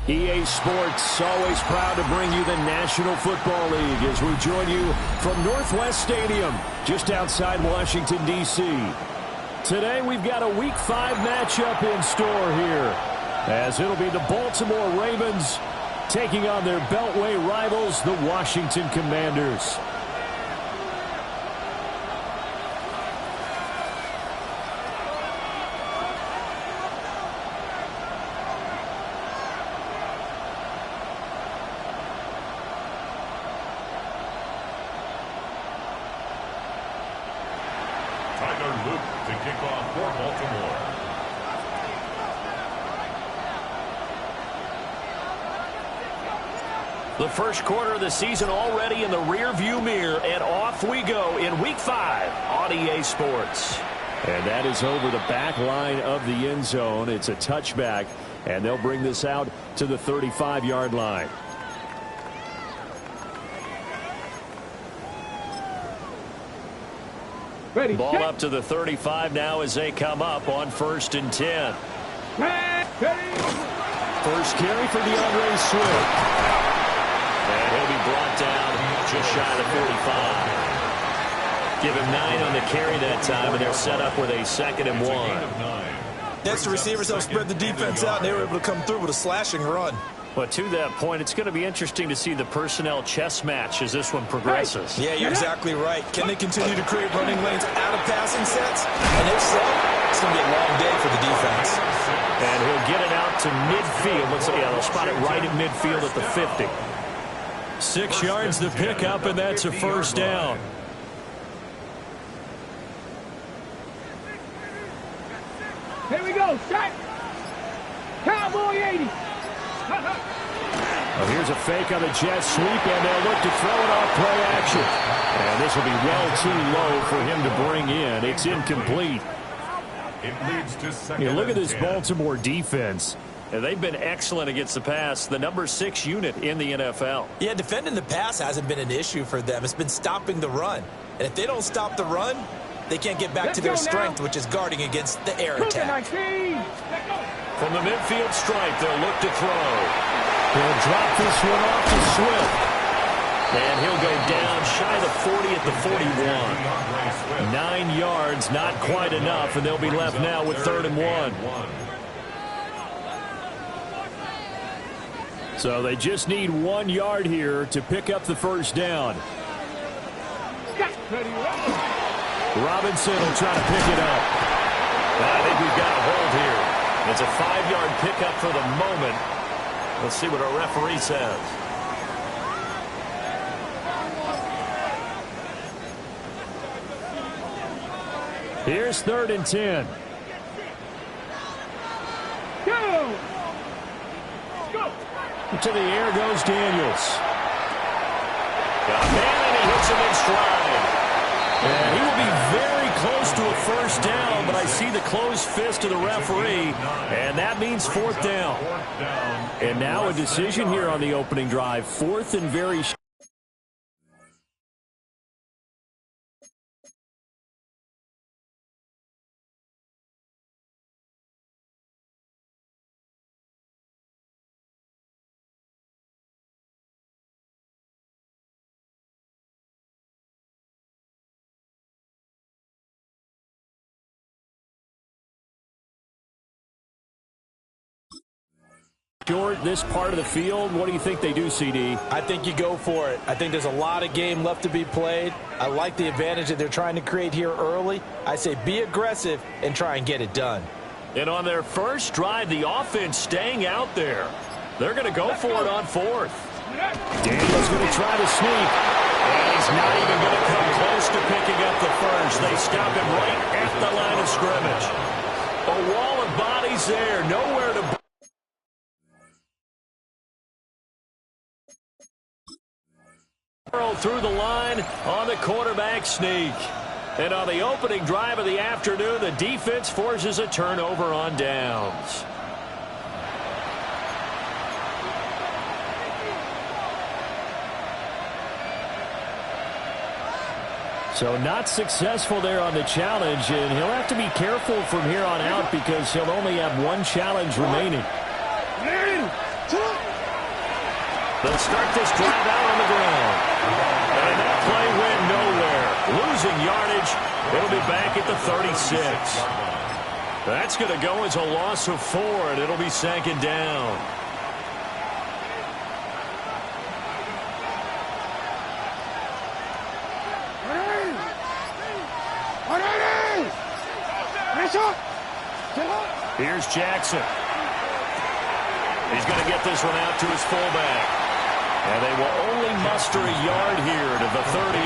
EA Sports, always proud to bring you the National Football League as we join you from Northwest Stadium, just outside Washington, D.C. Today, we've got a Week 5 matchup in store here, as it'll be the Baltimore Ravens taking on their Beltway rivals, the Washington Commanders. The first quarter of the season already in the rear-view mirror, and off we go in Week 5 on EA Sports. And that is over the back line of the end zone. It's a touchback, and they'll bring this out to the 35-yard line. Ready, Ball up to the 35 now as they come up on 1st and 10. First carry for DeAndre Swift. And he'll be brought down just shy of the 45. Give him 9 on the carry that time, and they're set up with a 2nd and 1. Next, the receivers helped spread the defense out, and they were able to come through with a slashing run. But to that point, it's going to be interesting to see the personnel chess match as this one progresses. Yeah, you're exactly right. Can they continue to create running lanes out of passing sets? And if so, it's going to be a long day for the defense. And he'll get it out to midfield. Looks like they'll spot it right at midfield at the 50. 6 yards to pick up, and that's a first down. Here we go, shot. Cowboy 80. Well, here's a fake on the jet sweep, and they'll look to throw it off play action. And this will be well too low for him to bring in. It's incomplete. It leads to second. Look at this Baltimore defense. And they've been excellent against the pass, the number 6 unit in the NFL. Yeah, defending the pass hasn't been an issue for them. It's been stopping the run. And if they don't stop the run, they can't get back to their strength, which is guarding against the air attack. From the midfield stripe, they'll look to throw. He'll drop this one off to Swift. And he'll go down shy of the 40 at the 41. 9 yards, not quite enough, and they'll be left now with 3rd and 1. So they just need 1 yard here to pick up the first down. Robinson will try to pick it up. I think we've got a hold here. It's a 5-yard pickup for the moment. Let's see what our referee says. Here's 3rd and 10. Go! To the air goes Daniels. Got a man, and he hits him in stride. And he will be very close to a first down, but I see the closed fist of the referee, and that means 4th down. And now a decision here on the opening drive. 4th and very short. This part of the field, what do you think they do, CD? I think you go for it. I think there's a lot of game left to be played. I like the advantage that they're trying to create here early. I say be aggressive and try and get it done. And on their first drive, the offense staying out there. They're going to go for it on 4th. Daniels going to try to sneak. And he's not even going to come close to picking up the first. They stop him right at the line of scrimmage. A wall of bodies there, nowhere to... Through the line on the quarterback sneak. And on the opening drive of the afternoon, the defense forces a turnover on downs. So not successful there on the challenge, and he'll have to be careful from here on out because he'll only have 1 challenge remaining. They'll start this drive out on the ground. And that play went nowhere. Losing yardage. It'll be back at the 36. That's going to go as a loss of 4, and it'll be second down. Here's Jackson. He's going to get this one out to his fullback. And they will only muster a yard here to the 38.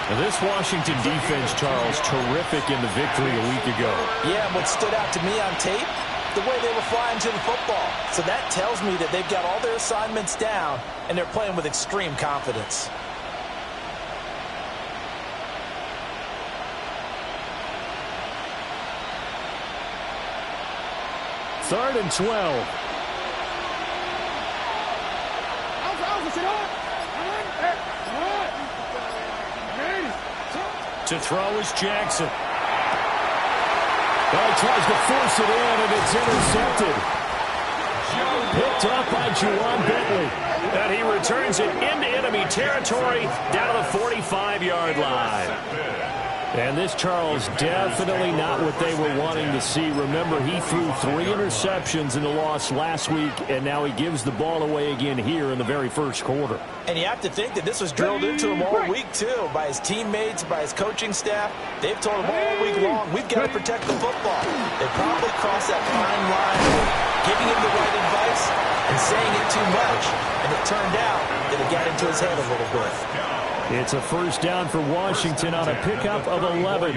Now this Washington defense, Charles, terrific in the victory a week ago. Yeah, what stood out to me on tape, the way they were flying to the football. So that tells me that they've got all their assignments down, and they're playing with extreme confidence. Third and 12. To throw is Jackson. Well, he tries to force it in, and it's intercepted. Picked up by Juwan Bentley. And he returns it into enemy territory down to the 45-yard line. And this, Charles, definitely not what they were wanting to see. Remember, he threw 3 interceptions in the loss last week, and now he gives the ball away again here in the very first quarter. And you have to think that this was drilled into him all week, too, by his teammates, by his coaching staff. They've told him all week long, we've got to protect the football. They probably crossed that fine line of giving him the right advice and saying it too much. And it turned out that it got into his head a little bit. It's a first down for Washington on a pickup of 11.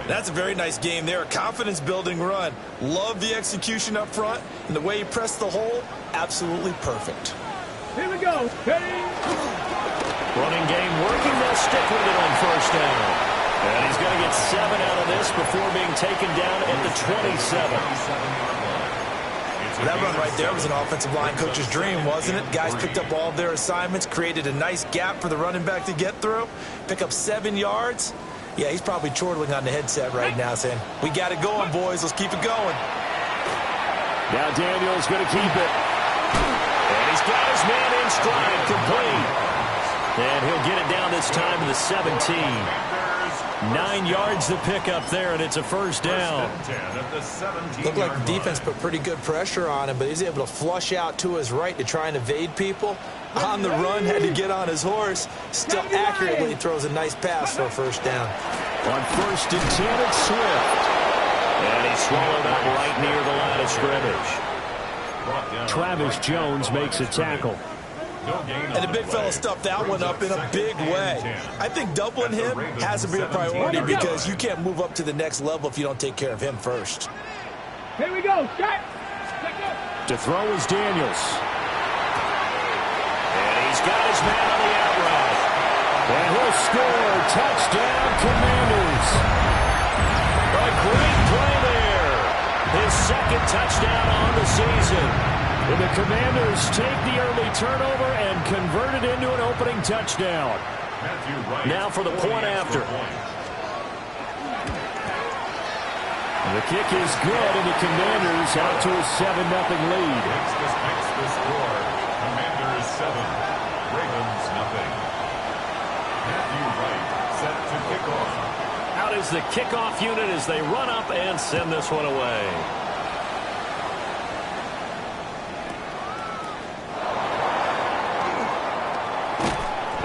That's a very nice game there. A confidence-building run. Love the execution up front. And the way he pressed the hole, absolutely perfect. Here we go. Hey. Running game working. They'll stick with it on first down. And he's going to get 7 out of this before being taken down at the 27. That run right there was an offensive line coach's dream, wasn't it? Guys picked up all of their assignments, created a nice gap for the running back to get through, pick up 7 yards. Yeah, he's probably chortling on the headset right now saying, we got it going, boys. Let's keep it going. Now Daniel's going to keep it. And he's got his man in stride, complete. And he'll get it down this time to the 17. 9 yards to pick up there, and it's a first down. Looked like the defense put pretty good pressure on him, but he's able to flush out to his right to try and evade people. On the run, had to get on his horse. Still accurately throws a nice pass for a first down. On first and 10, it's Swift. And he's swallowed up right near the line of scrimmage. Travis Jones makes a tackle. And the big fella stuffed that one up in a big way. I think doubling him has to be a priority because you can't move up to the next level if you don't take care of him first. Here we go. Shot. To throw is Daniels. And he's got his man on the out route. And he'll score. Touchdown, Commanders. A great play there. His second touchdown on the season. And the Commanders take the early turnover and convert it into an opening touchdown. Now for the point after. The kick is good, and the Commanders out to a 7-0 lead. Makes the score. Commanders 7, Ravens 0. Matthew Wright set to kick off. Out is the kickoff unit as they run up and send this one away.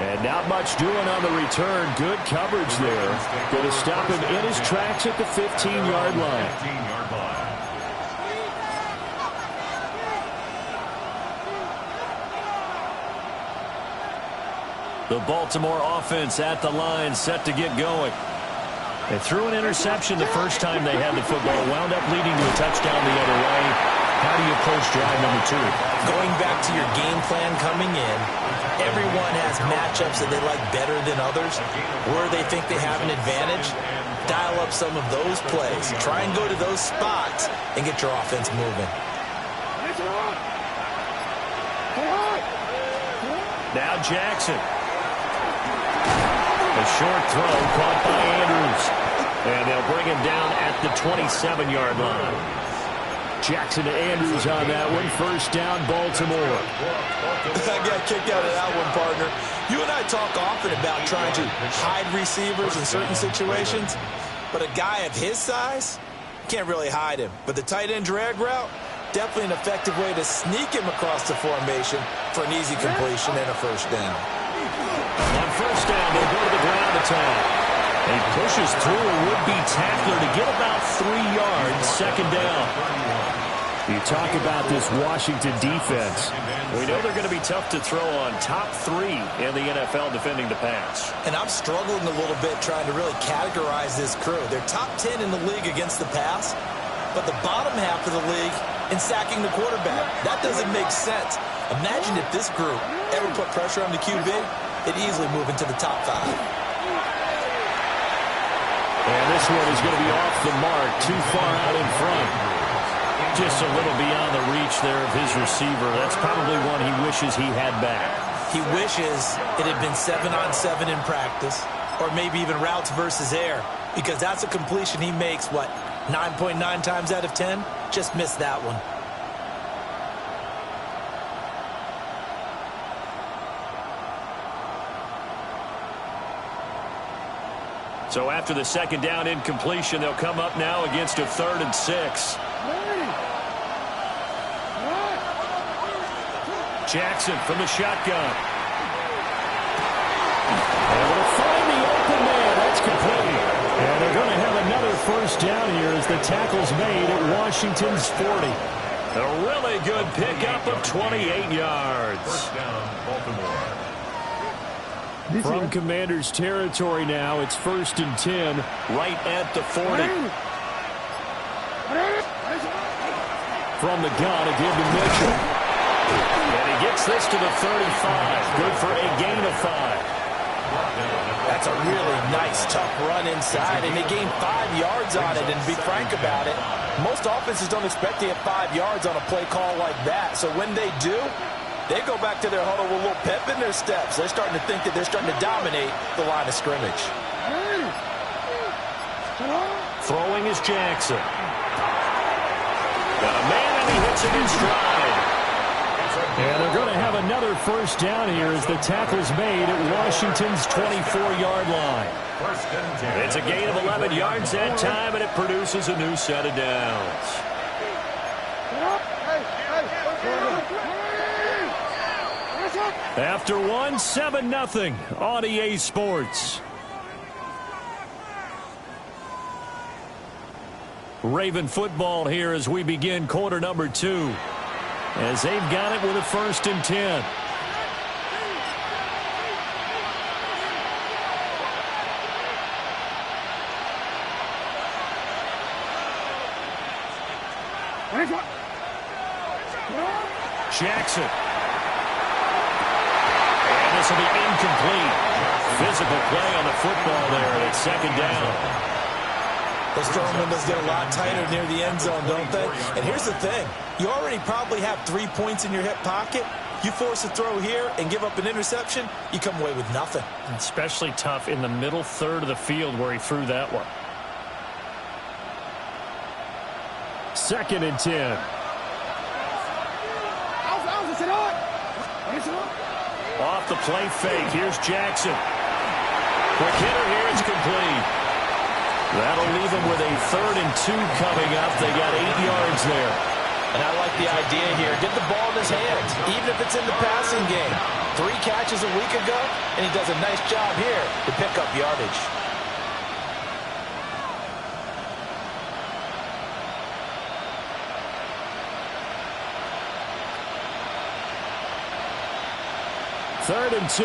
And not much doing on the return. Good coverage there. Going to stop him in his tracks at the 15-yard line. The Baltimore offense at the line, set to get going. They threw an interception the first time they had the football. Wound up leading to a touchdown the other way. How do you approach drive number 2? Going back to your game plan coming in, everyone has matchups that they like better than others. Where they think they have an advantage, dial up some of those plays. Try and go to those spots and get your offense moving. Now Jackson. A short throw caught by Andrews. And they'll bring him down at the 27-yard line. Jackson to Andrews on that one. First down, Baltimore. I got kicked out of that one, partner. You and I talk often about trying to hide receivers in certain situations, but a guy of his size can't really hide him. But the tight end drag route, definitely an effective way to sneak him across the formation for an easy completion and a first down. On first down, they'll go to the ground attack. He pushes through a would-be tackler to get about 3 yards, second down. You talk about this Washington defense. We know they're going to be tough to throw on, top 3 in the NFL defending the pass. And I'm struggling a little bit trying to really categorize this crew. They're top 10 in the league against the pass, but the bottom half of the league in sacking the quarterback. That doesn't make sense. Imagine if this group ever put pressure on the QB, they'd easily move into the top 5. And this one is going to be off the mark, too far out in front. Just a little beyond the reach there of his receiver. That's probably one he wishes he had back. He wishes it had been 7-on-7 in practice, or maybe even routes versus air, because that's a completion he makes, 9.9 times out of 10? Just missed that one. So after the second down incompletion, they'll come up now against a 3rd and 6. Jackson from the shotgun. Able to find the open man. That's complete. And they're going to have another first down here as the tackle's made at Washington's 40. A really good pickup of 28 yards. First down, Baltimore. From Commander's territory now, it's 1st and 10. Right at the 40. From the gun, a give to Mitchell. And he gets this to the 35. Good for a gain of 5. That's a really nice, tough run inside, and they gained 5 yards on it. And to be frank about it, most offenses don't expect to get 5 yards on a play call like that. So when they do, they go back to their huddle with a little pep in their steps. They're starting to think that they're starting to dominate the line of scrimmage. Throwing is Jackson. Got a man, and he hits it in stride. And they're going to have another first down here as the tackle's made at Washington's 24-yard line. First and 10. It's a gain of 11 yards that time, and it produces a new set of downs. After one, 7-0 on EA Sports. Raven football here as we begin quarter number 2. As they've got it with a 1st and 10. Jackson. And this will be incomplete. Physical play on the football there, and it's 2nd down. Those throwing windows get a lot tighter near the end zone, don't they? And here's the thing. You already probably have 3 points in your hip pocket. You force a throw here and give up an interception, you come away with nothing. Especially tough in the middle third of the field where he threw that one. 2nd and 10. Off the play fake. Here's Jackson. Quick hitter here. It's complete. That'll leave them with a 3rd and 2 coming up. They got 8 yards there. And I like the idea here. Get the ball in his hands, even if it's in the passing game. 3 catches a week ago, and he does a nice job here to pick up yardage. Third and 2.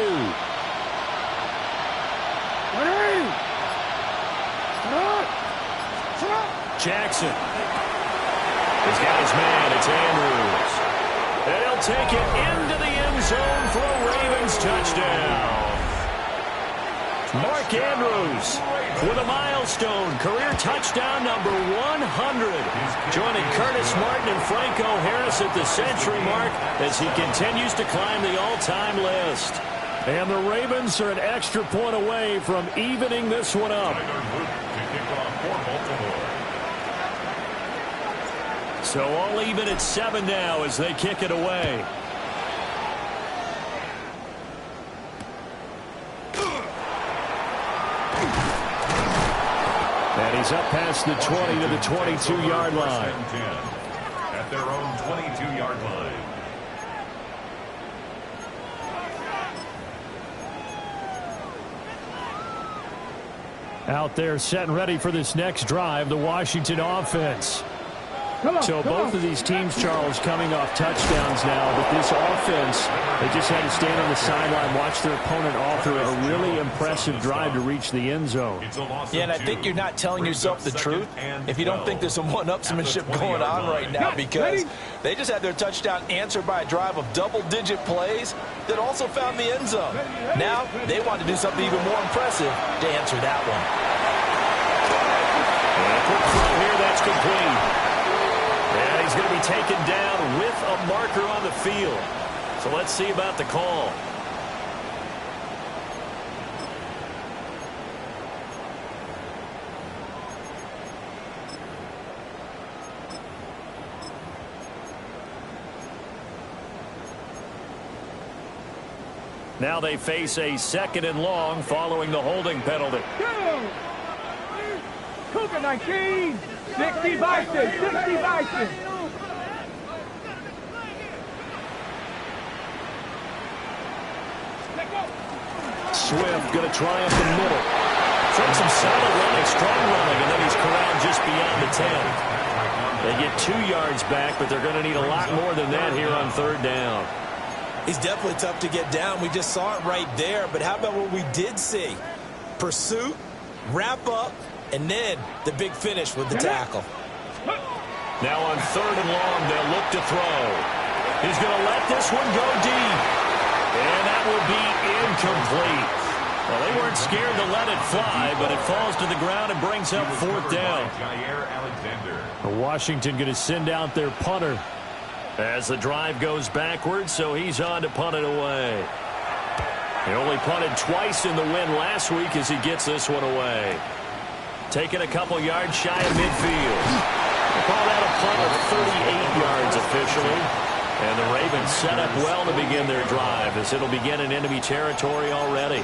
Jackson. He's got his man. It's Andrews. And he'll take it into the end zone for a Ravens touchdown. Mark Andrews with a milestone career touchdown number 100. Joining Curtis Martin and Franco Harris at the century mark as he continues to climb the all-time list. And the Ravens are an extra point away from evening this one up. So all even at 7 now as they kick it away. And he's up past the 20 to the 22-yard line. At their own 22-yard line. Out there set and ready for this next drive, the Washington offense. So both of these teams, Charles, coming off touchdowns now, but this offense, they just had to stand on the sideline, watch their opponent author a really impressive drive to reach the end zone. Yeah, and I think you're not telling yourself the truth if you don't think there's some one-upsmanship going on right now, because they just had their touchdown answered by a drive of double-digit plays that also found the end zone. Now they want to do something even more impressive to answer that one. And a quick throw here, that's complete. And he's going to be taken down with a marker on the field. So let's see about the call. Now they face a 2nd and long following the holding penalty. Cougar 19, 60 Bison, 60 Bison. Swift going to try up the middle. From some solid running, strong running, and then he's corralled just beyond the 10. They get 2 yards back, but they're going to need a lot more than that here on 3rd down. He's definitely tough to get down. We just saw it right there. But how about what we did see? Pursuit, wrap up, and then the big finish with the tackle. Now on 3rd and long, they'll look to throw. He's going to let this one go deep. And that will be incomplete. Well, they weren't scared to let it fly, but it falls to the ground and brings up 4th down. Washington going to send out their punter. As the drive goes backwards, so he's on to punt it away. He only punted twice in the win last week as he gets this one away. Taking a couple yards shy of midfield. They call that a punt of 38 yards officially. And the Ravens set up well to begin their drive as it'll begin in enemy territory already.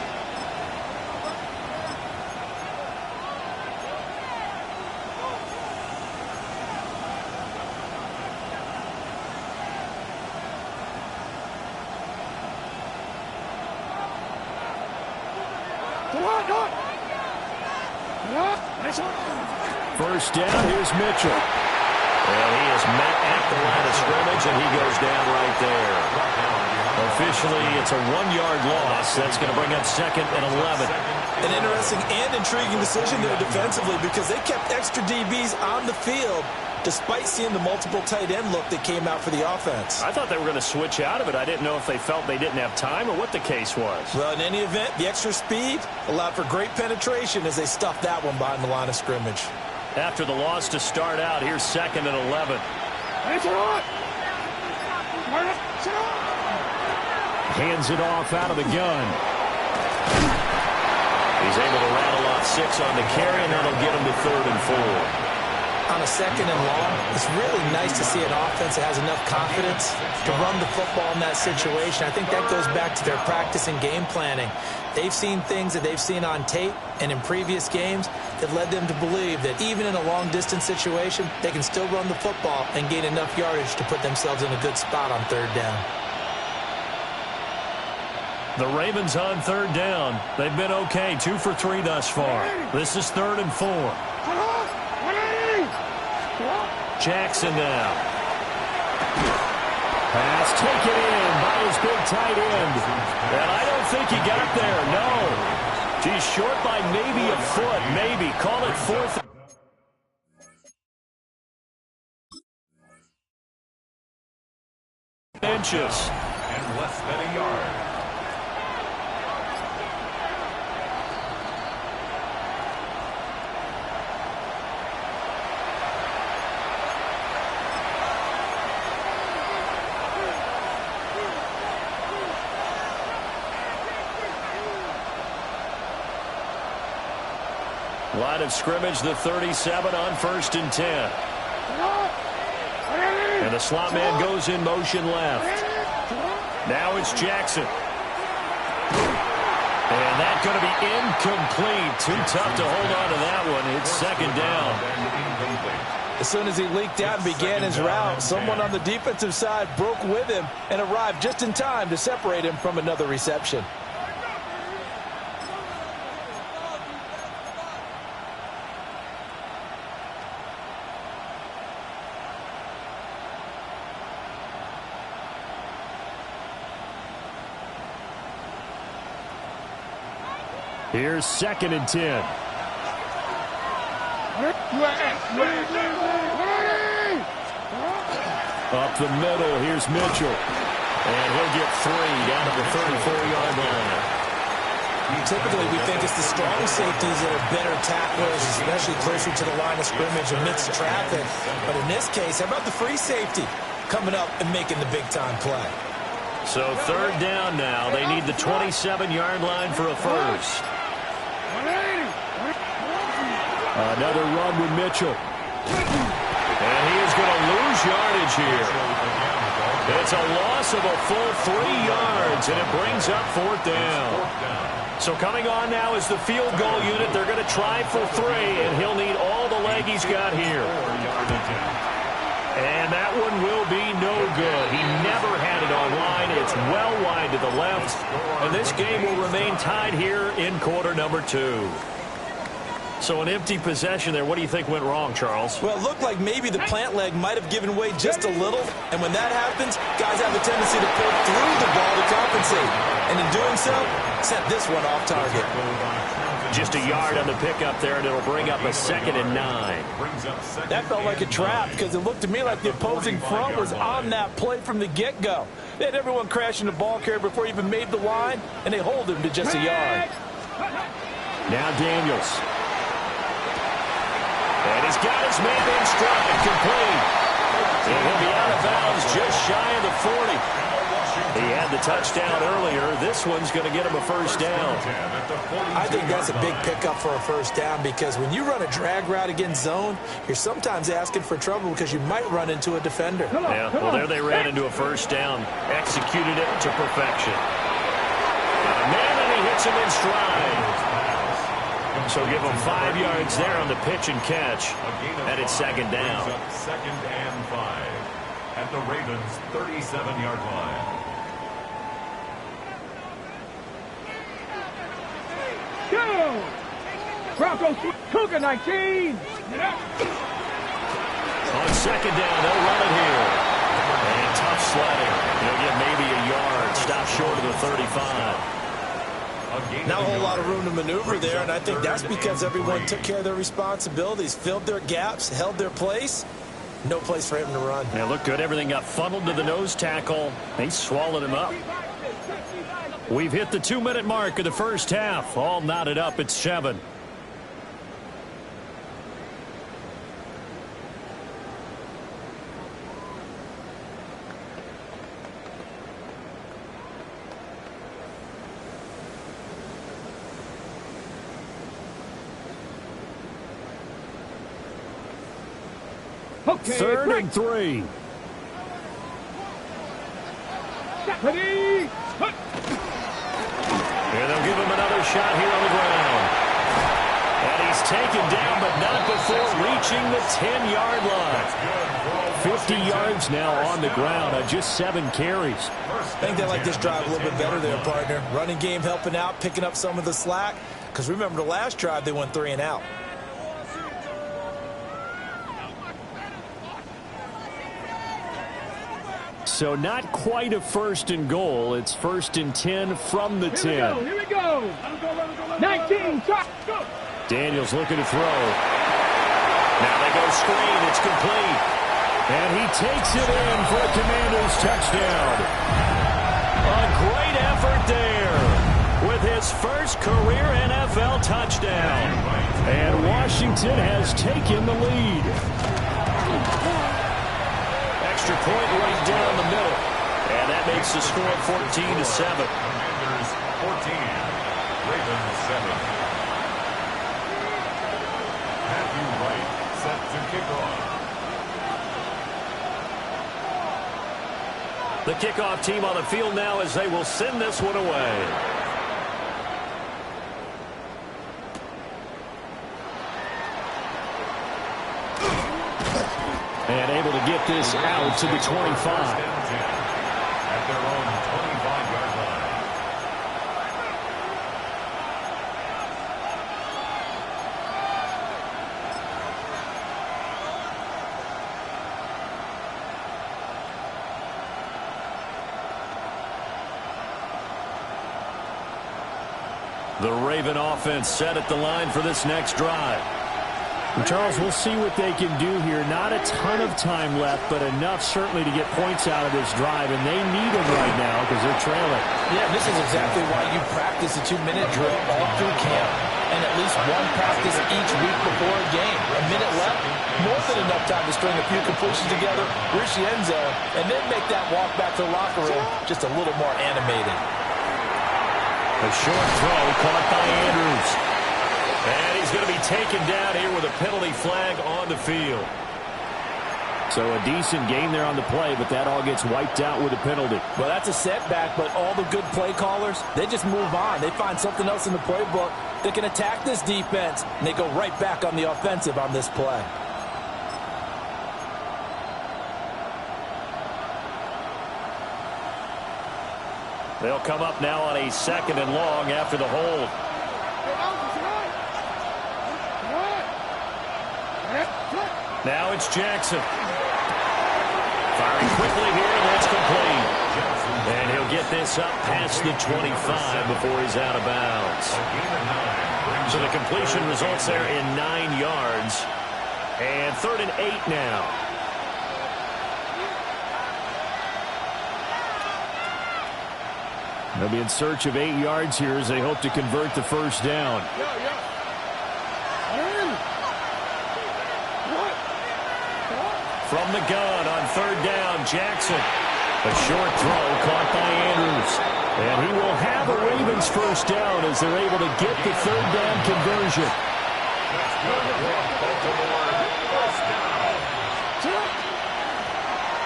First down, here's Mitchell. And he is met at the line of scrimmage, and he goes down right there. Officially, it's a 1-yard loss. That's going to bring up 2nd and 11. An interesting and intriguing decision there defensively, because they kept extra DBs on the field despite seeing the multiple tight end look that came out for the offense. I thought they were going to switch out of it. I didn't know if they felt they didn't have time or what the case was. Well, in any event, the extra speed allowed for great penetration as they stuffed that one behind the line of scrimmage. After the loss to start out, here's 2nd and 11. Hands it off out of the gun. He's able to rattle off 6 on the carry, and that'll get him to 3rd and 4. On a 2nd and long, it's really nice to see an offense that has enough confidence to run the football in that situation. I think that goes back to their practice and game planning. They've seen things that they've seen on tape and in previous games that led them to believe that even in a long-distance situation, they can still run the football and gain enough yardage to put themselves in a good spot on 3rd down. The Ravens on 3rd down. They've been okay, 2 for 3 thus far. This is 3rd and 4. Jackson now. Pass taken in by his big tight end. And I don't think he got there, no. He's short by maybe a foot, maybe. Call it 4th. Inches. And less than a yard. Line of scrimmage, the 37 on 1st and 10. slot man goes in motion left. Now it's Jackson. And that's going to be incomplete. Too tough to hold on to that one. It's second down. As soon as he leaked out and began his route, someone on the defensive side broke with him and arrived just in time to separate him from another reception. Here's 2nd and 10. Up the middle, here's Mitchell. And he'll get 3 down to the 34-yard line. Typically, we think it's the strong safeties that are better tacklers, especially closer to the line of scrimmage amidst traffic. But in this case, how about the free safety coming up and making the big-time play? So 3rd down now. They need the 27-yard line for a first. Another run with Mitchell. And he is going to lose yardage here. It's a loss of a full 3 yards, and it brings up 4th down. So coming on now is the field goal unit. They're going to try for 3, and he'll need all the leg he's got here. And that one will be no good. He never had it online. It's well wide to the left. And this game will remain tied here in quarter number 2. So an empty possession there. What do you think went wrong, Charles? Well, it looked like maybe the plant leg might have given way just a little. And when that happens, guys have a tendency to pull through the ball to compensate. And in doing so, sent this one off target. Just a yard on the pickup there, and it'll bring up a 2nd and 9. That felt like a trap because it looked to me like the opposing front was on that play from the get-go. They had everyone crashing the ball carrier before he even made the line, and they hold him to just a yard. Now Daniels. And he's got his man in stride, complete. And he'll be out of bounds just shy of the 40. He had the touchdown earlier. This one's going to get him a first down. I think that's a big pickup for a first down because when you run a drag route against zone, you're sometimes asking for trouble because you might run into a defender. Yeah, well, there they ran into a first down. Executed it to perfection. Man, and he hits him in stride. So give him 5 yards there on the pitch and catch. And it's 2nd down. 2nd and 5 at the Ravens' 37-yard line. Go! Broncos Cougar 19. On 2nd down, they'll run it here. And tough sledding. He'll get maybe a yard. Stop short of the 35. Not a whole lot of room to maneuver there, and I think that's because everyone took care of their responsibilities, filled their gaps, held their place. No place for him to run. Yeah, looked good. Everything got funneled to the nose tackle. They swallowed him up. We've hit the 2-minute mark of the first half. All knotted up at 7. Okay, 3rd and 3. Ready? And they'll give him another shot here on the ground. And he's taken down, but not before reaching the 10-yard line. 50 yards now on the ground on just 7 carries. I think they like this drive a little bit better there, partner. Running game helping out, picking up some of the slack. Because remember, the last drive, they went 3 and out. So not quite a 1st and goal. It's 1st and 10 from the 10. Here we go. 19. Go. Daniels looking to throw. Now they go screen. It's complete. And he takes it in for a Commanders touchdown. A great effort there with his first career NFL touchdown. And Washington has taken the lead. Extra point right down the middle. And that makes the score 14-7. Commanders 14, Ravens 7. Matthew Wright set to kick off. The kickoff team on the field now as they will send this one away. And able to get this out to the 25. At their own 25-yard line. The Raven offense set at the line for this next drive. And Charles, we'll see what they can do here. Not a ton of time left, but enough certainly to get points out of this drive, and they need them right now because they're trailing. Yeah, this is exactly why you practice a 2-minute drill all through camp, and at least one practice each week before a game. A minute left, more than enough time to string a few completions together, reach the end zone, and then make that walk back to the locker room just a little more animated. A short throw caught by Andrews. And he's going to be taken down here with a penalty flag on the field. So a decent gain there on the play, but that all gets wiped out with a penalty. Well, that's a setback, but all the good play callers, they just move on. They find something else in the playbook that can attack this defense, and they go right back on the offensive on this play. They'll come up now on a 2nd and long after the hold. Now it's Jackson. Firing quickly here, and that's complete. And he'll get this up past the 25 before he's out of bounds. So the completion results there in 9 yards. And 3rd and 8 now. They'll be in search of 8 yards here as they hope to convert the first down. From the gun on 3rd down, Jackson. A short throw caught by Andrews. And he will have a Ravens first down as they're able to get the 3rd down conversion.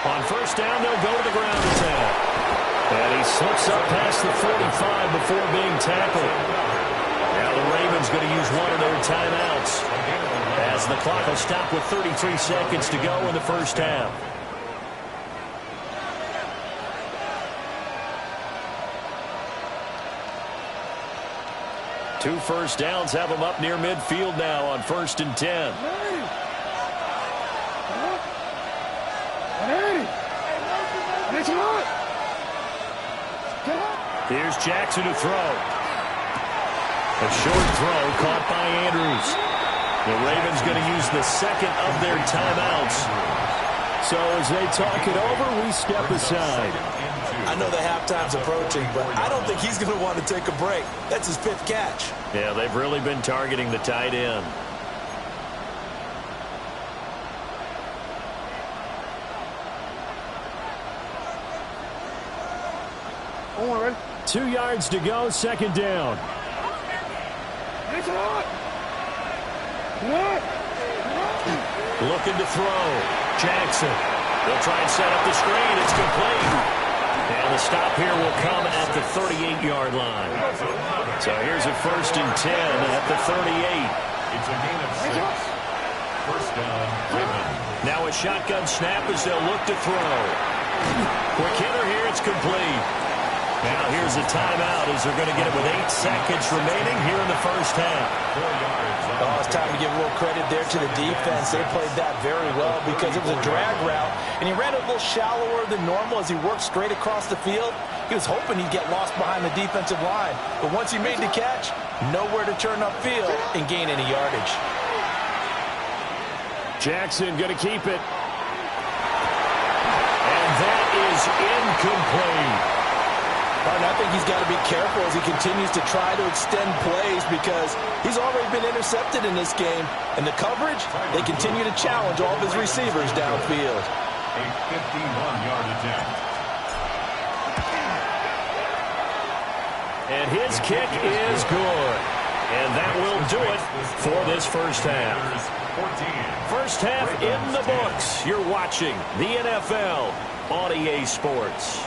On first down, they'll go to the ground attack. And he slips up past the 45 before being tackled. Now the Ravens going to use one of their timeouts as the clock will stop with 33 seconds to go in the first half. Two first downs have them up near midfield now on 1st and 10. Here's Jackson to throw. A short throw caught by Andrews. The Ravens going to use the 2nd of their timeouts. So as they talk it over, we step aside. I know the halftime's approaching, but I don't think he's going to want to take a break. That's his 5th catch. Yeah, they've really been targeting the tight end. Oh, ready? 2 yards to go, 2nd down. Looking to throw. Jackson. They'll try and set up the screen. It's complete. And the stop here will come at the 38-yard line. So here's a 1st and 10 at the 38. It's a gain of 6. First down, Ravens. Now a shotgun snap as they'll look to throw. Quick hitter here. It's complete. Now here's a timeout as they're going to get it with 8 seconds remaining here in the first half. 4 yards. Oh, it's time to give a little credit there to the defense. They played that very well because it was a drag route, and he ran it a little shallower than normal as he worked straight across the field. He was hoping he'd get lost behind the defensive line, but once he made the catch, nowhere to turn upfield and gain any yardage. Jackson going to keep it. And that is incomplete. And I think he's got to be careful as he continues to try to extend plays because he's already been intercepted in this game. And the coverage, they continue to challenge all of his receivers downfield. A 51-yard attempt. And his kick is good. And that will do it for this first half. First half in the books. You're watching the NFL on EA Sports.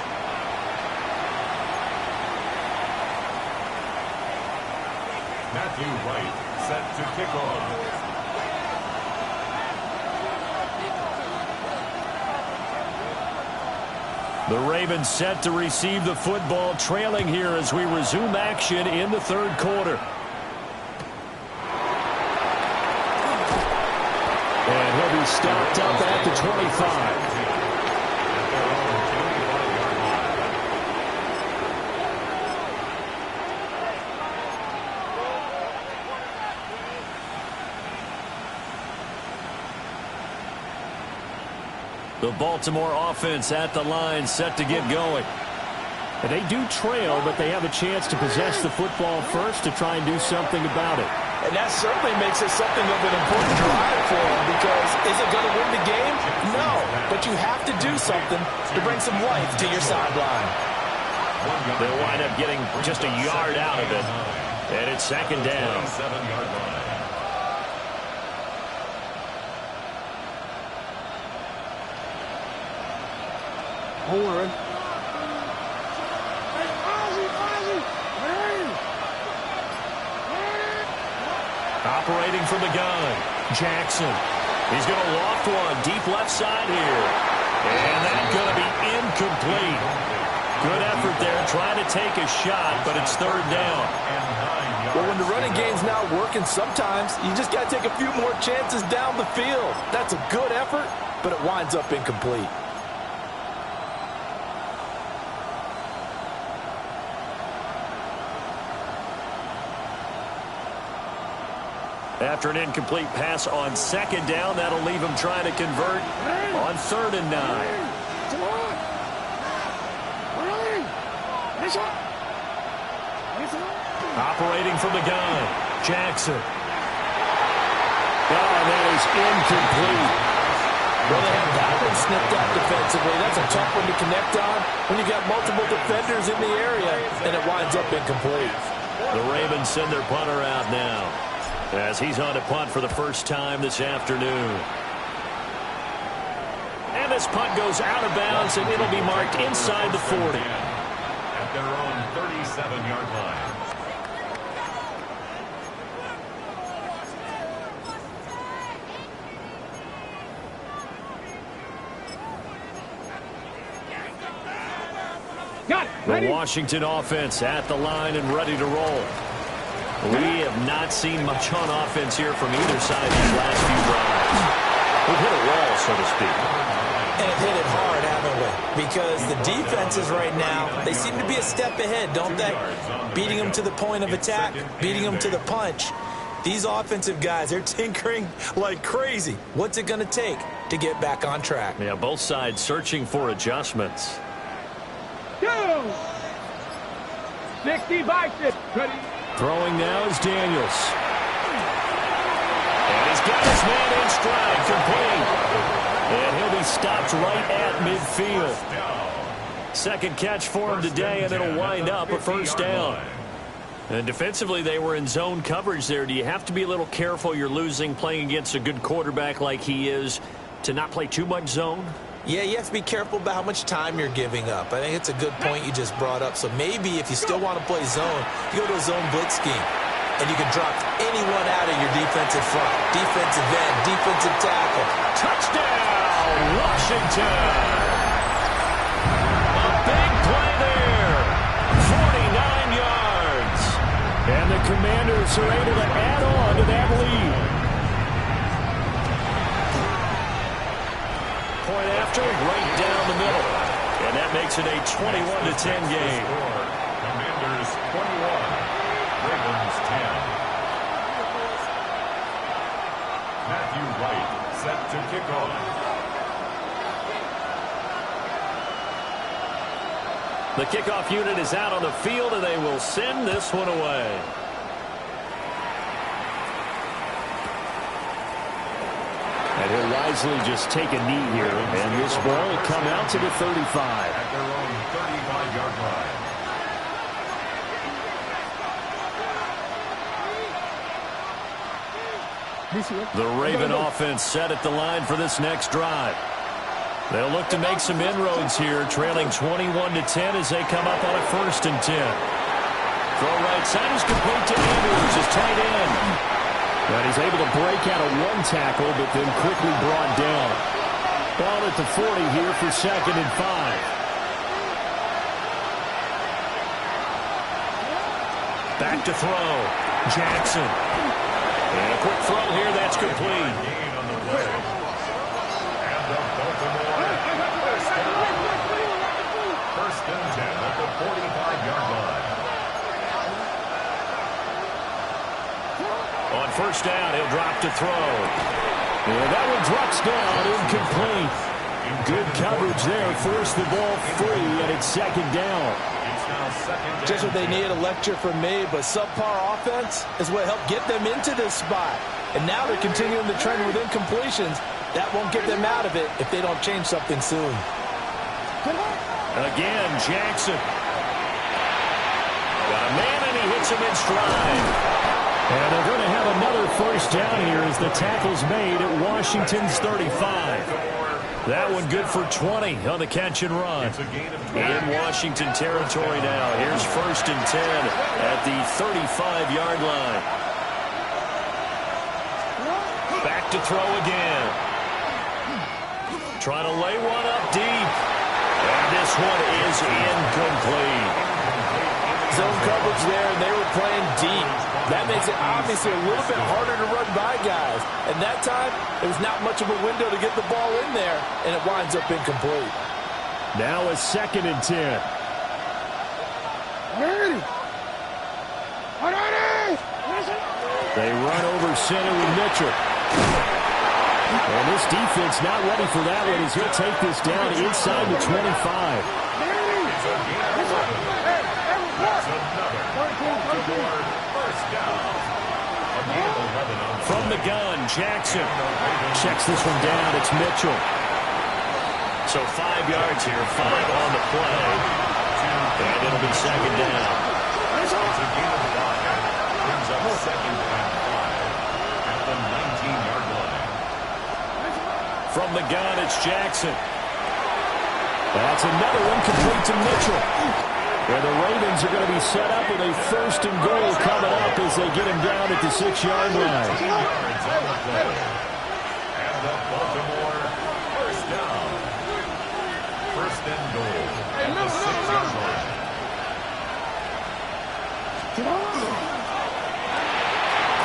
Matthew Wright set to kick off. The Ravens set to receive the football, trailing here as we resume action in the third quarter. And he'll be stopped up at the 25. The Baltimore offense at the line, set to get going. And they do trail, but they have a chance to possess the football first to try and do something about it. And that certainly makes it something of an important drive for them, because is it going to win the game? No, but you have to do something to bring some life to your sideline. They'll wind up getting just a yard out of it. And it's second down. 7-yard line. Horn. Operating from the gun, Jackson. He's going to loft one deep left side here. And that's going to be incomplete. Good effort there, trying to take a shot, but it's third down. Well, when the running game's not working, sometimes you just got to take a few more chances down the field. That's a good effort, but it winds up incomplete. After an incomplete pass on second down, that'll leave him trying to convert on 3rd and 9. Operating from the gun, Jackson. Oh, that is incomplete. Well, they have that one snipped out defensively. That's a tough one to connect on when you got multiple defenders in the area, and it winds up incomplete. The Ravens send their punter out now, as he's on to punt for the first time this afternoon. And this punt goes out of bounds, and it'll be marked inside the 40. At their own 37-yard line. The Washington offense at the line and ready to roll. We have not seen much on offense here from either side these last few drives. We've hit a wall, so to speak. And hit it hard, haven't we? Because the defenses right now, they seem to be a step ahead, don't they? Beating them to the point of attack, beating them to the punch. These offensive guys, they're tinkering like crazy. What's it going to take to get back on track? Yeah, both sides searching for adjustments. 60 Bison. Ready. Throwing now is Daniels. And he's got his man in stride, complete. And he'll be stopped right at midfield. Second catch for him today, and it'll wind up a first down. And defensively, they were in zone coverage there. Do you have to be a little careful? You're losing, playing against a good quarterback like he is, to not play too much zone? Yeah, you have to be careful about how much time you're giving up. I think it's a good point you just brought up. So maybe if you still want to play zone, you go to a zone blitz scheme, and you can drop anyone out of your defensive front, defensive end, defensive tackle. Touchdown, Washington! A big play there, 49 yards. And the Commanders are able to add on to that lead. Point after, right down the middle. And that makes it a 21-10 game. Commanders 21, Ravens 10. Matthew Wright set to kick off. The kickoff unit is out on the field, and they will send this one away. And he'll wisely just take a knee here, and this ball will come out to the 35. At their own 35-yard line. The Raven offense set at the line for this next drive. They'll look to make some inroads here, trailing 21-10 as they come up on a 1st and 10. Throw right side is complete to Andrews, his tight end. And he's able to break out of one tackle, but then quickly brought down. Ball at the 40 here for 2nd and 5. Back to throw. Jackson. And a quick throw here, that's complete. Gain on the play. And the Baltimore first and 10 at the 45-yard line. On 1st down, he'll drop to throw. And that one drops down, incomplete. Good coverage there, forced the ball free, and it's 2nd down. Just what they needed, a lecture from me, but subpar offense is what helped get them into this spot. And now they're continuing the trend with incompletions. That won't get them out of it if they don't change something soon. Again, Jackson. Got a man, and he hits him in stride. And they're going to have another 1st down here as the tackle's made at Washington's 35. That one good for 20 on the catch and run. In Washington territory now. Here's 1st and 10 at the 35-yard line. Back to throw again. Trying to lay one up deep. And this one is incomplete. Zone coverage there, and they were playing deep. That makes it obviously a little bit harder to run by guys. And that time, there was not much of a window to get the ball in there, and it winds up incomplete. Now a 2nd and 10. They run over center with Mitchell. And this defense not ready for that one as he'll take this down inside the 25. From the gun, Jackson checks this one down. It's Mitchell. So 5 yards here, 5 on the play. And it'll be 2nd down. It's a gain of 5. Brings up 2nd and 5 at the 19-yard line. From the gun, it's Jackson. That's another one complete to Mitchell. And the Ravens are going to be set up with a 1st and goal coming up as they get him down at the 6-yard line. 2 yards on the play. And the Baltimore 1st down. 1st and goal at the 6-yard line.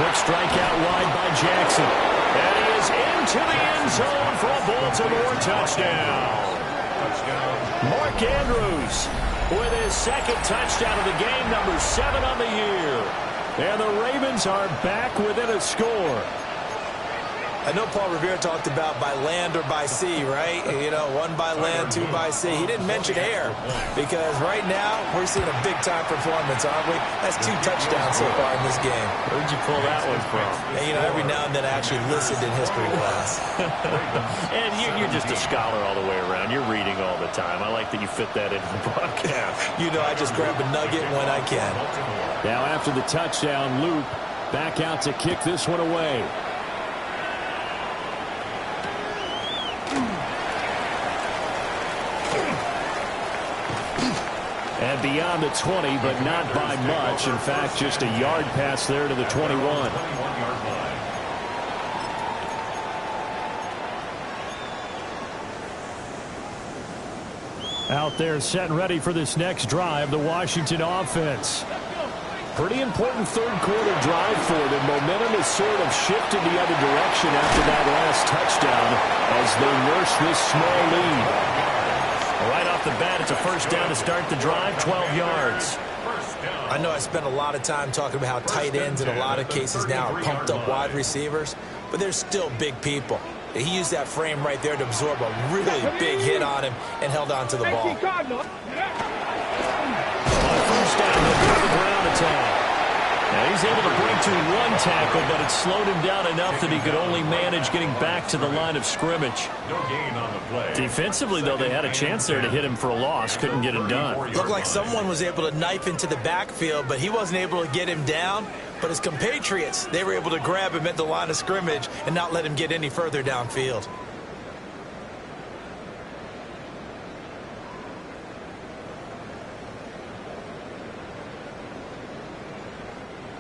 Quick strike out wide by Jackson. And he is into the end zone for a Baltimore touchdown. Mark Andrews with his 2nd touchdown of the game, number 7 on the year. And the Ravens are back within a score. I know Paul Revere talked about by land or by sea, right? You know, 1 by land, 2 by sea. He didn't mention air because right now we're seeing a big-time performance, aren't we? That's 2 touchdowns so far in this game. Where'd you pull that one from? And, you know, every now and then I actually listened in history class. And you're just a scholar all the way around. You're reading all the time. I like that you fit that into the broadcast. You know, I just grab a nugget when I can. Now after the touchdown, Luke back out to kick this one away. And beyond the 20, but not by much. In fact, just a yard pass there to the 21. Out there set and ready for this next drive, the Washington offense. Pretty important third-quarter drive for them. Momentum has sort of shifted the other direction after that last touchdown as they nurse this small lead. Right off the bat, it's a 1st down to start the drive, 12 yards. I know I spent a lot of time talking about how tight ends in a lot of cases now are pumped up wide receivers, but they're still big people. He used that frame right there to absorb a really big hit on him and held on to the ball. On 1st down, they'll go to the ground attack. And He's able to bring to one tackle, but it slowed him down enough that he could only manage getting back to the line of scrimmage. No gain on the play. Defensively, though, they had a chance there to hit him for a loss. Couldn't get it done. Looked like someone was able to knife into the backfield, but he wasn't able to get him down. But his compatriots, they were able to grab him at the line of scrimmage and not let him get any further downfield.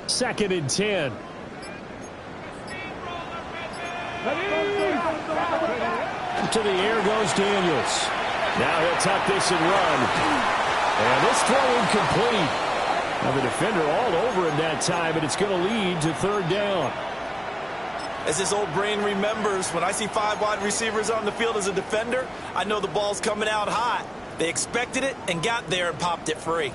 Second and 10. To the air goes Daniels. Now he'll tuck this and run. And this throw incomplete. Now the defender all over him that time, and it's going to lead to third down. As this old brain remembers, when I see 5 wide receivers on the field as a defender, I know the ball's coming out hot. They expected it and got there and popped it free.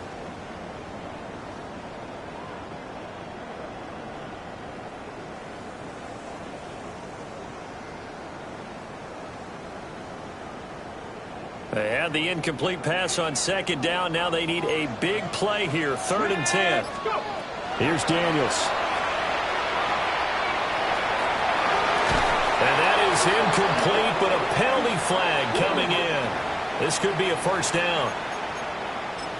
They had the incomplete pass on second down. Now they need a big play here. 3rd and 10. Here's Daniels. And that is incomplete, but a penalty flag coming in. This could be a first down.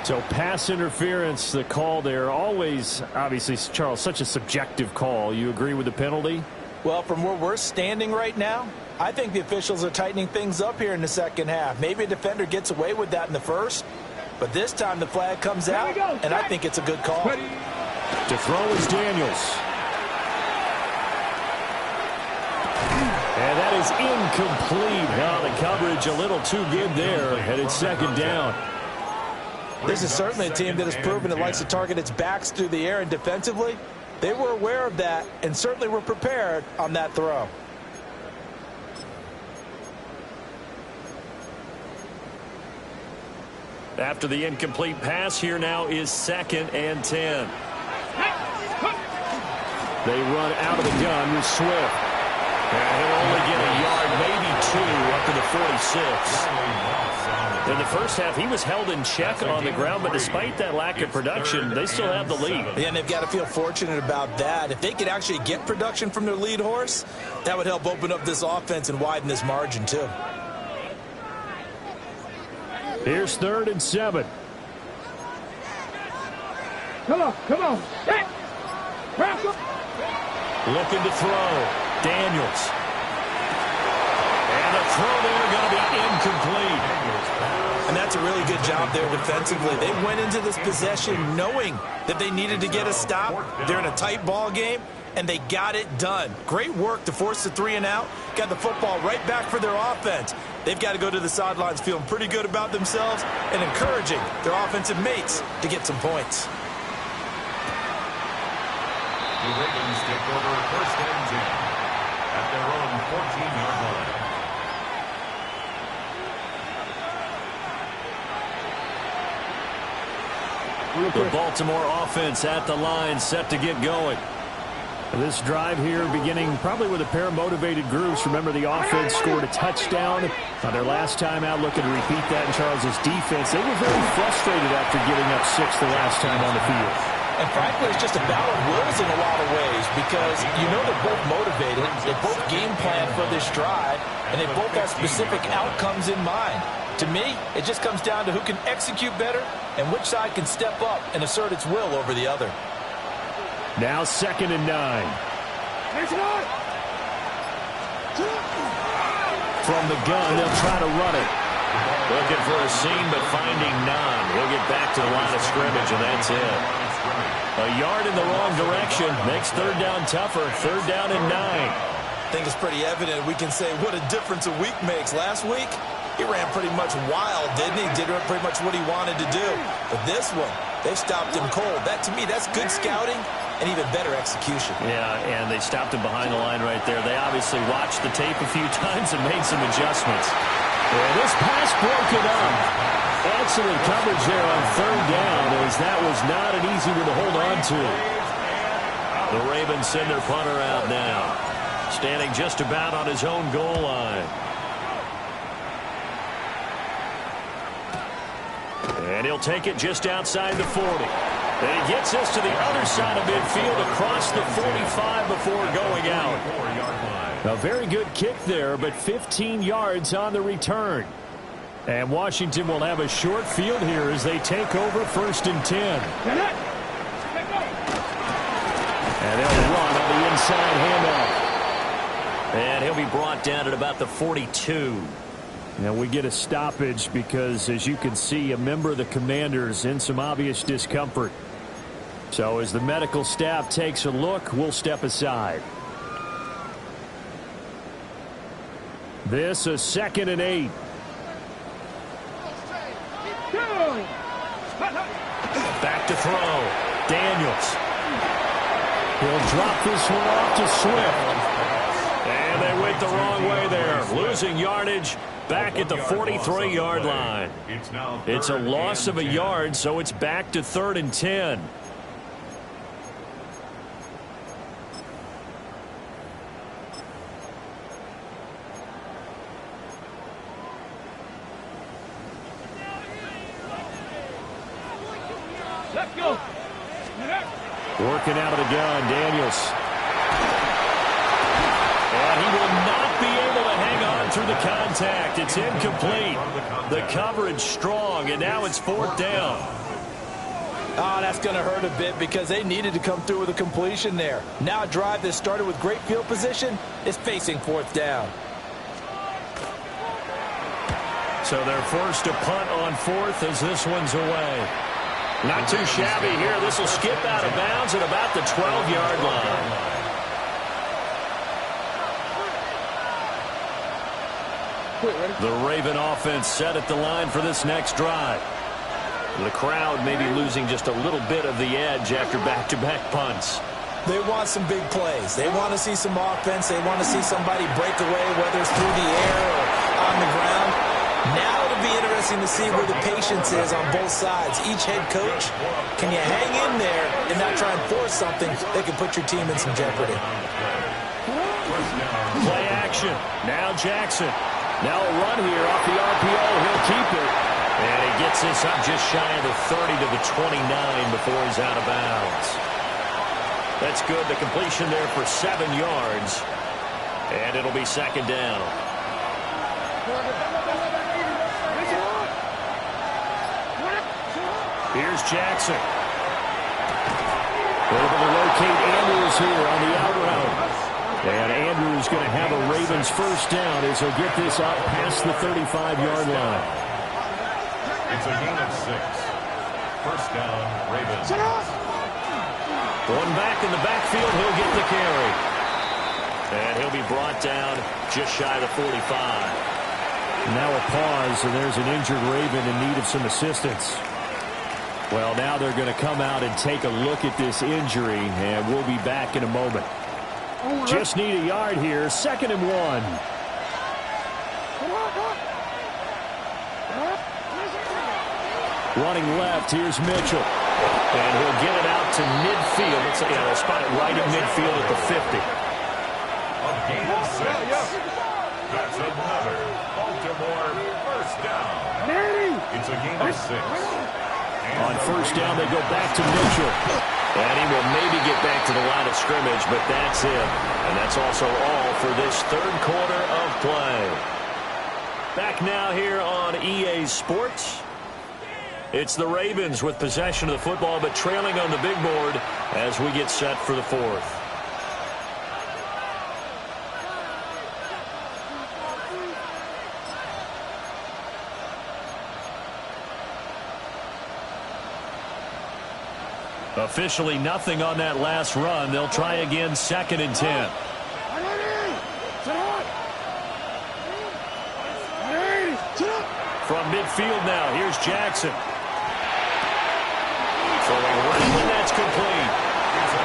So pass interference, the call there. Always, obviously, Charles, such a subjective call. You agree with the penalty? Well, from where we're standing right now, I think the officials are tightening things up here in the second half. Maybe a defender gets away with that in the first, but this time the flag comes out, and I think it's a good call. To throw is Daniels. And that is incomplete. Now the coverage a little too good there, and it's second down. This is certainly a team that has proven it likes to target its backs through the air, and defensively, they were aware of that and certainly were prepared on that throw. After the incomplete pass, here now is 2nd and 10. They run out of the gun with Swift. And he'll only get a yard, maybe 2, up to the 46. In the first half, he was held in check on the ground, but despite that lack of production, they still have the lead. Yeah, and they've got to feel fortunate about that. If they could actually get production from their lead horse, that would help open up this offense and widen this margin, too. Here's 3rd and 7. Come on. Hey. Looking to throw. Daniels. And the throw there going to be incomplete. And that's a really good job there defensively. They went into this possession knowing that they needed to get a stop. They're in a tight ball game, and they got it done. Great work to force the 3 and out. Got the football right back for their offense. They've got to go to the sidelines feeling pretty good about themselves and encouraging their offensive mates to get some points. The Ravens take over 1st and 10 at their own 14-yard line. The Baltimore offense at the line, set to get going. This drive here beginning probably with a pair of motivated groups. Remember, the offense scored a touchdown on their last time out, looking to repeat that in Charles's defense. They were very frustrated after giving up 6 the last time on the field. And frankly, it's just a battle of wills in a lot of ways because you know they're both motivated, they both game plan for this drive, and they both have specific outcomes in mind. To me, it just comes down to who can execute better and which side can step up and assert its will over the other. Now 2nd and 9. From the gun, they'll try to run it. Looking for a seam, but finding none. He'll get back to the line of scrimmage, and that's it. A yard in the wrong direction makes 3rd down tougher. 3rd down and 9. I think it's pretty evident. We can say what a difference a week makes. Last week, he ran pretty much wild, didn't he? Did pretty much what he wanted to do. But this one, they stopped him cold. That, to me, that's good scouting and even better execution. Yeah, and they stopped him behind the line right there. They obviously watched the tape a few times and made some adjustments. And this pass broken up. Excellent coverage there on 3rd down, as that was not an easy one to hold on to. The Ravens send their punter out now, standing just about on his own goal line. And he'll take it just outside the 40. And he gets us to the other side of midfield across the 45 before going out. A very good kick there, but 15 yards on the return. And Washington will have a short field here as they take over 1st and 10. And they'll run on the inside handoff. And he'll be brought down at about the 42. Now we get a stoppage because, as you can see, a member of the Commanders in some obvious discomfort. So as the medical staff takes a look, we'll step aside. This is 2nd and 8. Back to throw. Daniels. He'll drop this one off to Swift. And they went the wrong way there. Losing yardage back at the 43-yard line. It's a loss of a yard, so it's back to 3rd and 10. Let's go. Working out of the gun, Daniels. And he will not be able to hang on through the contact. It's incomplete. The coverage strong, and now it's 4th down. Oh, that's going to hurt a bit because they needed to come through with a completion there. Now a drive that started with great field position is facing 4th down. So they're forced to punt on 4th as this one's away. Not too shabby here. This will skip out of bounds at about the 12-yard line. The Raven offense set at the line for this next drive. The crowd may be losing just a little bit of the edge after back-to-back punts. They want some big plays. They want to see some offense. They want to see somebody break away, whether it's through the air or on the ground. Now it'll be interesting to see where the patience is on both sides. Each head coach, can you hang in there and not try and force something that can put your team in some jeopardy? Play action. Now Jackson. Now a run here off the RPO. He'll keep it. And he gets this up just shy of the 30 to the 29 before he's out of bounds. That's good. The completion there for 7 yards. And it'll be 2nd down. Here's Jackson. Able to locate Andrews here on the out route. And Andrews going to have a Ravens 1st down as he'll get this up past the 35-yard line. It's a gain of 6. 1st down, Ravens. One back in the backfield, he'll get the carry. And he'll be brought down just shy of the 45. Now a pause, and there's an injured Raven in need of some assistance. Well, now they're going to come out and take a look at this injury, and we'll be back in a moment. Just need a yard here, 2nd and 1. Running left, here's Mitchell. And he'll get it out to midfield. It's, they'll spot it right in midfield at the 50. A gain of 6. That's another Baltimore 1st down. It's a gain of 6. On 1st down, they go back to Mitchell. And he will maybe get back to the line of scrimmage, but that's it. And that's also all for this 3rd quarter of play. Back now here on EA Sports. It's the Ravens with possession of the football, but trailing on the big board as we get set for the 4th. Officially nothing on that last run. They'll try again 2nd and 10. From midfield now, here's Jackson. Throwing right when that's complete.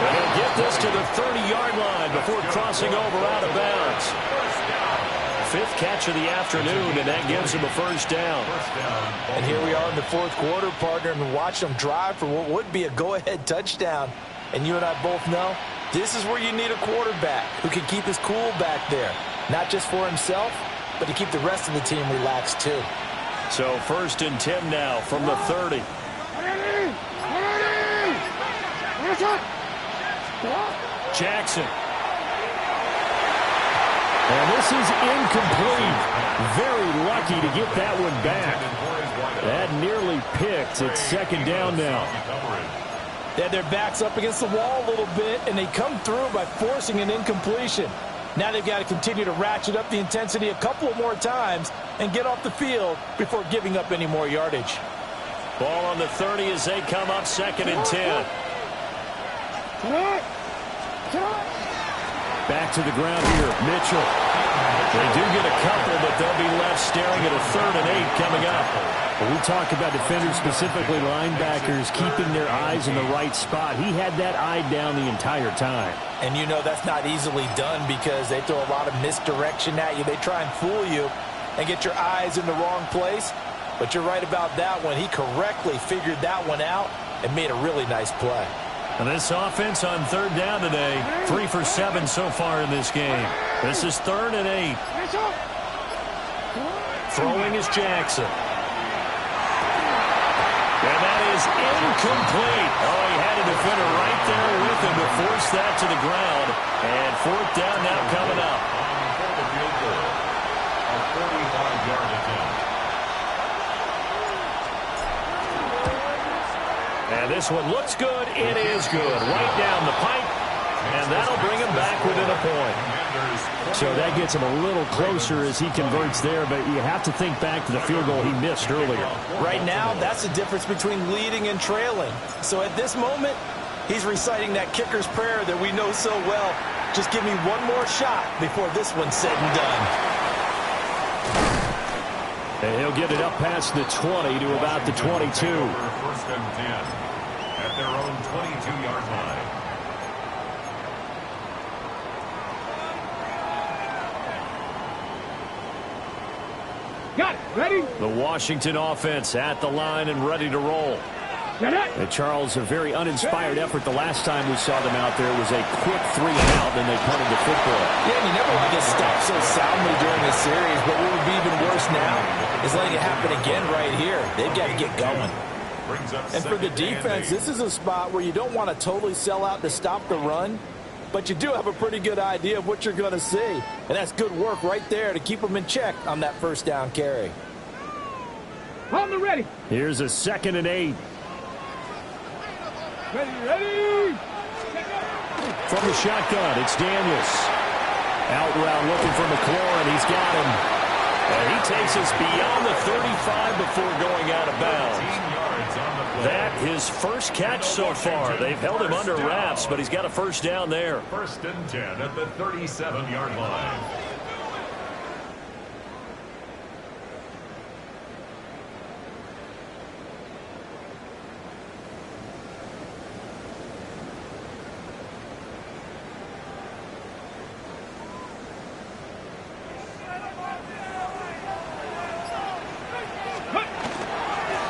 And he'll get this to the 30-yard line before crossing over out of bounds. 5th catch of the afternoon, and that gives him a 1st down. And here we are in the 4th quarter, partner, and watch them drive for what would be a go-ahead touchdown. And you and I both know this is where you need a quarterback who can keep his cool back there. Not just for himself, but to keep the rest of the team relaxed too. So 1st and 10 now from the 30. Jackson. And this is incomplete. Very lucky to get that one back. That nearly picked. It's second down now. They had their backs up against the wall a little bit, and they come through by forcing an incompletion. Now they've got to continue to ratchet up the intensity a couple of more times and get off the field before giving up any more yardage. Ball on the 30 as they come up 2nd and 10. Back to the ground here, Mitchell. They do get a couple, but they'll be left staring at a 3rd and 8 coming up. When we talk about defenders, specifically linebackers, keeping their eyes in the right spot, he had that eye down the entire time. And you know that's not easily done because they throw a lot of misdirection at you. They try and fool you and get your eyes in the wrong place. But you're right about that one. He correctly figured that one out and made a really nice play. And this offense on 3rd down today, 3 for 7 so far in this game. This is 3rd and 8. Throwing is Jackson. And that is incomplete. Oh, he had a defender right there with him to force that to the ground. And 4th down now coming up. For the field goal, a 45-yard attempt. And this one looks good. It is good. Right down the pipe. And that'll bring him back within a point. So that gets him a little closer as he converts there, but you have to think back to the field goal he missed earlier. Right now, that's the difference between leading and trailing. So at this moment, he's reciting that kicker's prayer that we know so well. Just give me one more shot before this one's said and done. And he'll get it up past the 20 to about the 22. 1st and 10 at their own 22-yard line. Got it. Ready? The Washington offense at the line and ready to roll. And Charles, a very uninspired effort the last time we saw them out there. It was a quick 3 and out, and they punted the football. Yeah, and you never want to get stopped so soundly during this series, but what would be even worse now is letting it happen again right here. They've got to get going. And for the defense, this is a spot where you don't want to totally sell out to stop the run, but you do have a pretty good idea of what you're going to see. And that's good work right there to keep them in check on that 1st down carry. On the ready. Here's a 2nd and 8. Ready. From the shotgun, it's Daniels. Out route looking for McLaurin. He's got him. And he takes us beyond the 35 before going out of bounds. That his first catch so far. They've held him under wraps, but he's got a 1st down there. 1st and 10 at the 37-yard line.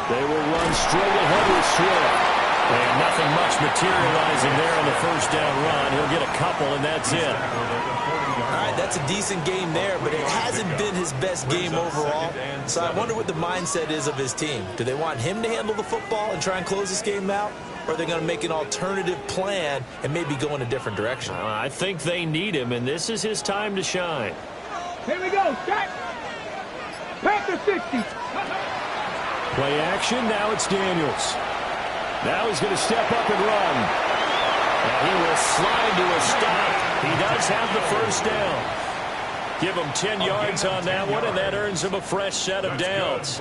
They will run straight ahead with Swift. And nothing much materializing there on the 1st down run. He'll get a couple, and that's it. All right, that's a decent game there, but it hasn't been his best game overall. So I wonder what the mindset is of his team. Do they want him to handle the football and try and close this game out? Or are they going to make an alternative plan and maybe go in a different direction? I think they need him, and this is his time to shine. Here we go. Start. Panther 60. Play action. Now it's Daniels. Now he's going to step up and run. And he will slide to a stop. He does have the 1st down. Give him 10 yards on that one, and that earns him a fresh set of downs.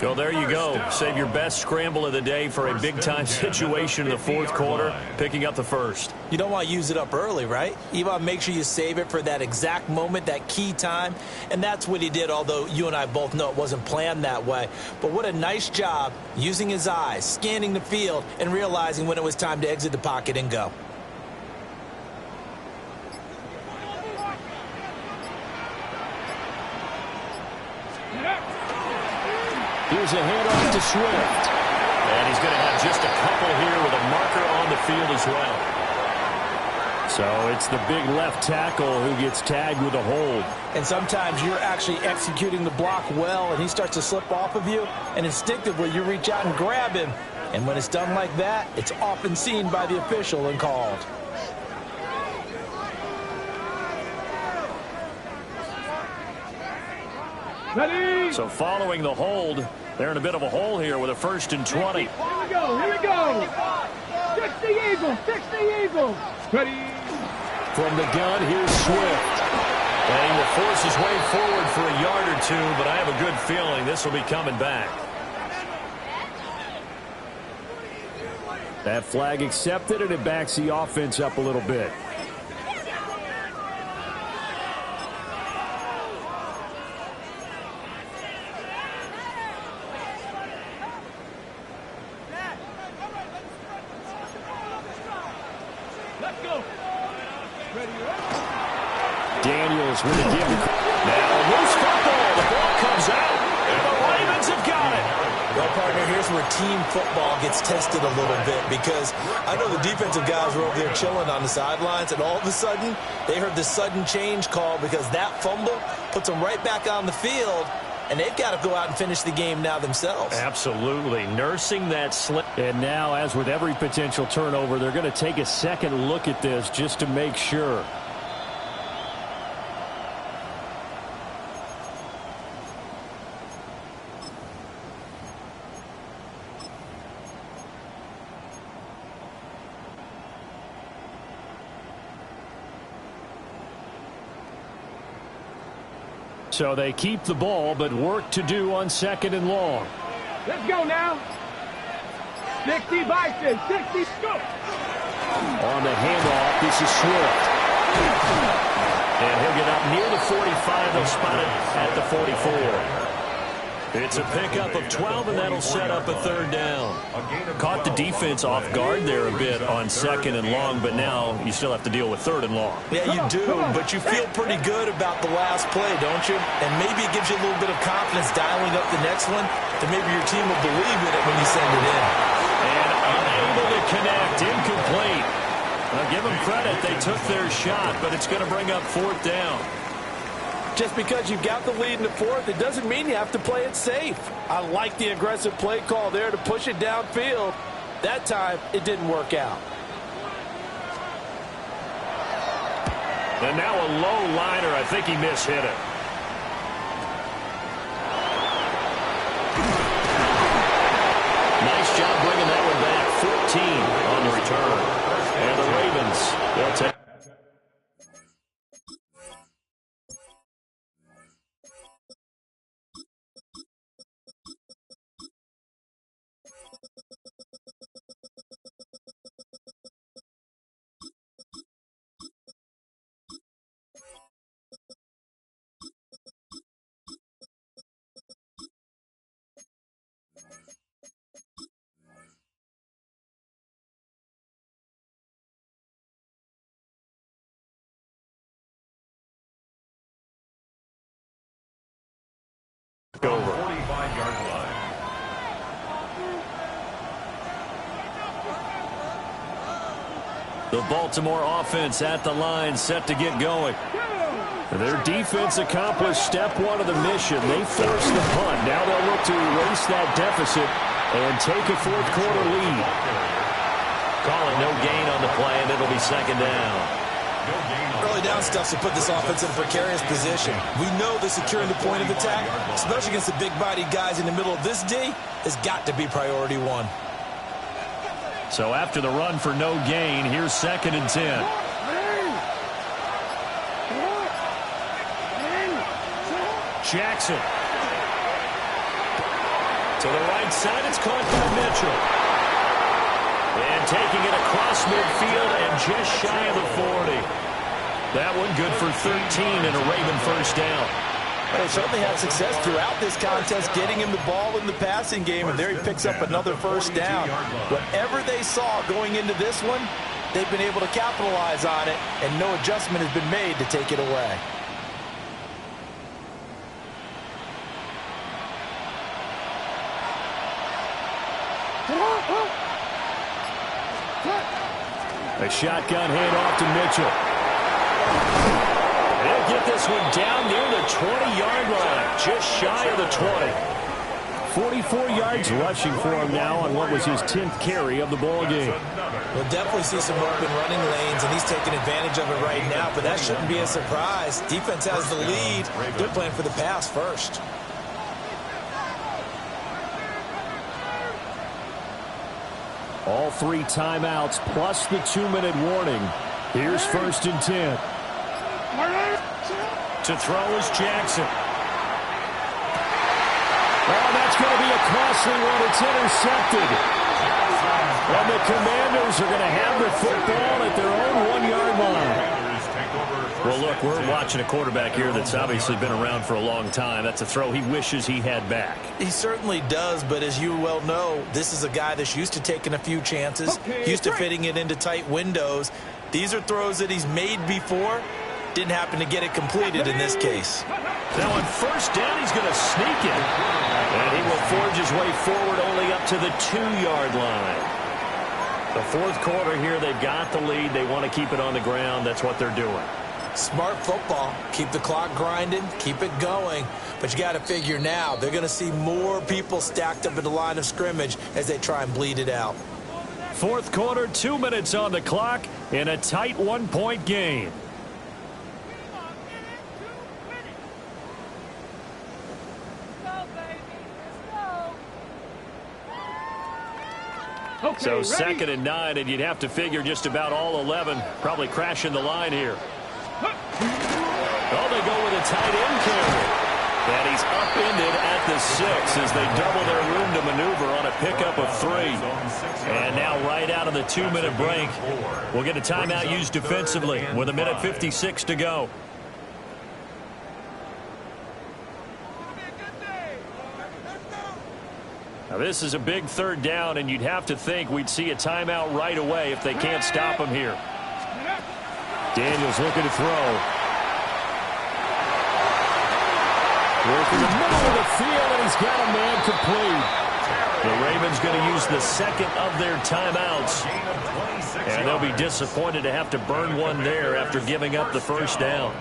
Well, there you go. Save your best scramble of the day for a big-time situation in the 4th quarter, picking up the 1st. You don't want to use it up early, right? You want to make sure you save it for that exact moment, that key time. And that's what he did, although you and I both know it wasn't planned that way. But what a nice job using his eyes, scanning the field, and realizing when it was time to exit the pocket and go. Here's a handoff to Swift. And he's going to have just a couple here with a marker on the field as well. So it's the big left tackle who gets tagged with a hold. And sometimes you're actually executing the block well, and he starts to slip off of you, and instinctively you reach out and grab him. And when it's done like that, it's often seen by the official and called. Ready? So following the hold, they're in a bit of a hole here with a 1st and 20. Here we go, here we go. 60 Eagles, 60 Eagles. Ready? From the gun, here's Swift. And he will force his way forward for a yard or two, but I have a good feeling this will be coming back. That flag accepted, and it backs the offense up a little bit. Let's go. Daniels with a give. Now a loose football. The ball comes out, and the Ravens have got it. Well, partner, here's where team football gets tested a little bit, because I know the defensive guys were over there chilling on the sidelines, and all of a sudden, they heard the sudden change call because that fumble puts them right back on the field, and they've got to go out and finish the game now themselves. Absolutely. Nursing that slip. And now, as with every potential turnover, they're going to take a second look at this just to make sure. So they keep the ball, but work to do on 2nd and long. Let's go now. 60 Bison, 60, go. On the handoff, this is Swift. And he'll get up near the 45. They'll spot it at the 44. It's a pickup of 12, and that'll set up a 3rd down. Caught the defense off guard there a bit on 2nd and long, but now you still have to deal with 3rd and long. Yeah, you do, but you feel pretty good about the last play, don't you? And maybe it gives you a little bit of confidence dialing up the next one, that maybe your team will believe in it when you send it in. And unable to connect, incomplete. Now give them credit, they took their shot, but it's going to bring up 4th down. Just because you've got the lead in the 4th, it doesn't mean you have to play it safe. I like the aggressive play call there to push it downfield. That time, it didn't work out. And now a low liner. I think he mishit it. Nice job bringing that one back. 14 on the return. And the Ravens, they'll take. Over 45-yard line. The Baltimore offense at the line, set to get going. Their defense accomplished step 1 of the mission. They forced the punt. Now they'll look to erase that deficit and take a 4th quarter lead. Call it no gain on the play, and it'll be 2nd down. Early down stuff to put this offense in a precarious position. We know that securing the point of attack, especially against the big-bodied guys in the middle of this D, has got to be priority 1. So after the run for no gain, here's 2nd and 10. Jackson. To the right side, it's caught by Mitchell. And taking it across midfield and just shy of the 40. That one good for 13 and a Raven 1st down. They certainly had success throughout this contest getting him the ball in the passing game, and there he picks up another 1st down. Whatever they saw going into this one, they've been able to capitalize on it, and no adjustment has been made to take it away. A shotgun handoff to Mitchell. They'll get this one down near the 20-yard line, just shy of the 20. 44 yards rushing for him now on what was his 10th carry of the ball game. We'll definitely see some open running lanes, and he's taking advantage of it right now, but that shouldn't be a surprise. Defense has the lead. They're playing for the pass first. All 3 timeouts plus the 2-minute warning. Here's 1st and 10. To throw is Jackson. Oh, that's going to be a costly one. It's intercepted. And the Commanders are going to have the football at their own 1-yard line. Well, look, we're watching a quarterback here that's obviously been around for a long time. That's a throw he wishes he had back. He certainly does, but as you well know, this is a guy that's used to taking a few chances, used to fitting it into tight windows. These are throws that he's made before. Didn't happen to get it completed in this case. Now on 1st down, he's going to sneak it. And he will forge his way forward only up to the 2-yard line. The 4th quarter here, they've got the lead. They want to keep it on the ground. That's what they're doing. Smart football. Keep the clock grinding. Keep it going. But you got to figure now, they're going to see more people stacked up at the line of scrimmage as they try and bleed it out. 4th quarter, 2 minutes on the clock in a tight 1-point game. Okay, So ready? 2nd and 9, and you'd have to figure just about all 11 probably crashing the line here. Oh, they go with a tight end carry. And he's upended at the 6 as they double their room to maneuver on a pickup of 3. And now right out of the 2-minute break, we'll get a timeout used defensively with 1:56 to go. Now this is a big 3rd down, and you'd have to think we'd see a timeout right away if they can't stop him here. Daniels looking to throw. Working the middle of the field, and he's got a man complete. The Ravens going to use the 2nd of their timeouts. And they'll be disappointed to have to burn one there after giving up the 1st down.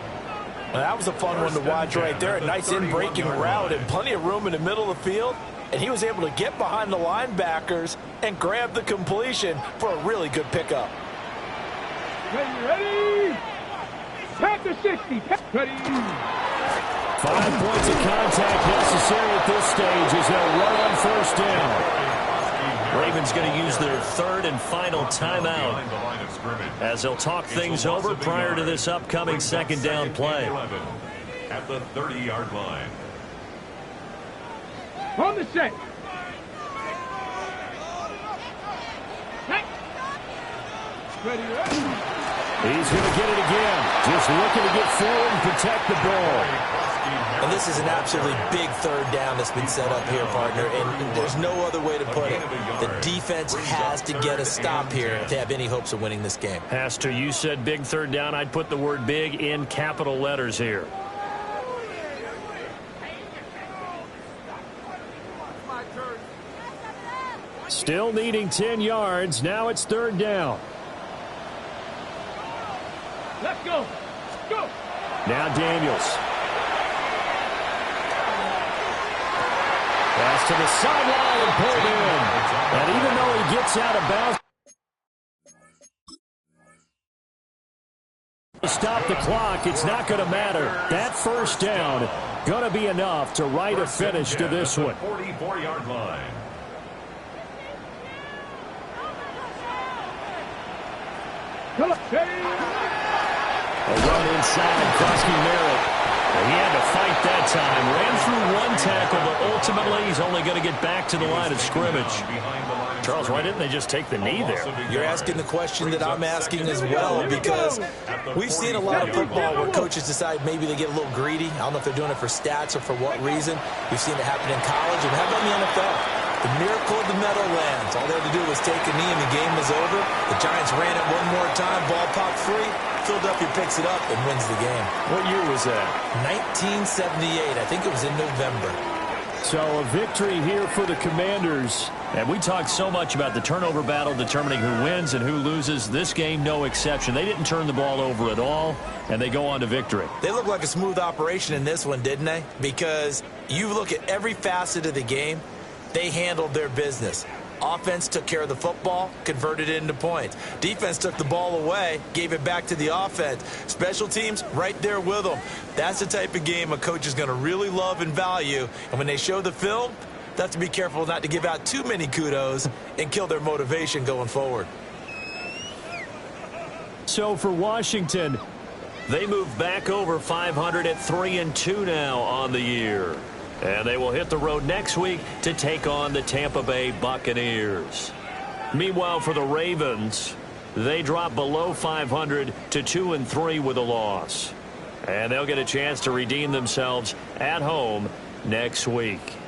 Well, that was a fun one to watch right there. A nice in-breaking route and plenty of room in the middle of the field. And he was able to get behind the linebackers and grab the completion for a really good pickup. Ready? Pack the 60. Ready? 5 points of contact necessary at this stage as they'll run on 1st down. Ravens going to use their 3rd and final timeout as they'll talk things over prior to this upcoming 2nd down play. At the 30-yard line. On the set. Ready? He's going to get it again. Just looking to get forward and protect the ball. And this is an absolutely big 3rd down that's been set up here, partner, and there's no other way to put it. The defense has to get a stop here if they have any hopes of winning this game. Pastor, you said big 3rd down. I'd put the word big in capital letters here. Still needing 10 yards. Now it's 3rd down. Let's go. Go. Now Daniels. Pass to the sideline and pulled in. And even though he gets out of bounds to stop the clock, it's not going to matter. That 1st down going to be enough to write a finish to this one. 44-yard line. A run inside, Krusky Merritt. He had to fight that time. Ran through one tackle, but ultimately he's only going to get back to the line of scrimmage. Charles, why didn't they just take the knee there? You're asking the question that I'm asking as well, because we've seen a lot of football where coaches decide maybe they get a little greedy. I don't know if they're doing it for stats or for what reason. We've seen it happen in college, and how about in the NFL? The miracle of the Meadowlands. All they had to do was take a knee and the game was over. The Giants ran it one more time, ball popped free. Philadelphia picks it up and wins the game. What year was that? 1978. I think it was in November. So a victory here for the Commanders. And we talked so much about the turnover battle determining who wins and who loses. This game, no exception. They didn't turn the ball over at all, and they go on to victory. They look like a smooth operation in this one, didn't they? Because you look at every facet of the game. they handled their business. Offense took care of the football, converted it into points. Defense took the ball away, gave it back to the offense. Special teams, right there with them. That's the type of game a coach is going to really love and value. And when they show the film, they have to be careful not to give out too many kudos and kill their motivation going forward. So for Washington, they move back over 500 at 3-2 now on the year. And they will hit the road next week to take on the Tampa Bay Buccaneers. Meanwhile, for the Ravens, they drop below 500 to 2-3 with a loss. And they'll get a chance to redeem themselves at home next week.